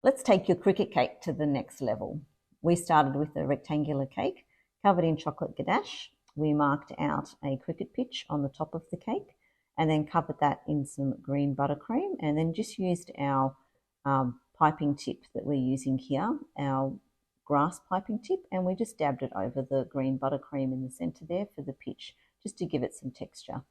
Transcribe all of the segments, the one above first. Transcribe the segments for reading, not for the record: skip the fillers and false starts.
Let's take your cricket cake to the next level. We started with a rectangular cake covered in chocolate ganache. We marked out a cricket pitch on the top of the cake and then covered that in some green buttercream, and then just used our piping tip that we're using here, our grass piping tip, and we just dabbed it over the green buttercream in the center there for the pitch, just to give it some texture.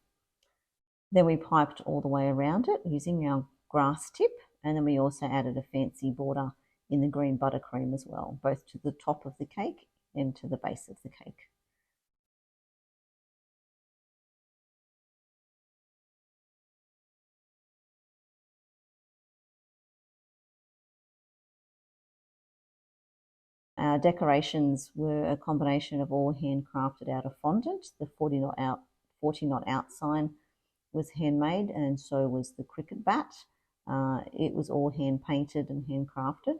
Then we piped all the way around it using our grass tip, and then we also added a fancy border in the green buttercream as well, both to the top of the cake and to the base of the cake. Our decorations were a combination of all handcrafted out of fondant. The 40 knot out sign was handmade, and so was the cricket bat. It was all hand painted and handcrafted.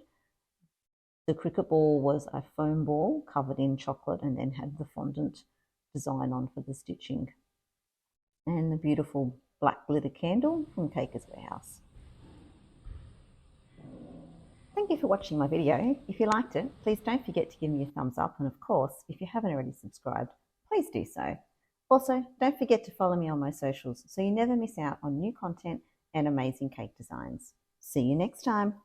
The cricket ball was a foam ball covered in chocolate and then had the fondant design on for the stitching. And the beautiful black glitter candle from Caker's Warehouse. Thank you for watching my video. If you liked it, please don't forget to give me a thumbs up, and of course, if you haven't already subscribed, please do so. Also, don't forget to follow me on my socials so you never miss out on new content and amazing cake designs. See you next time.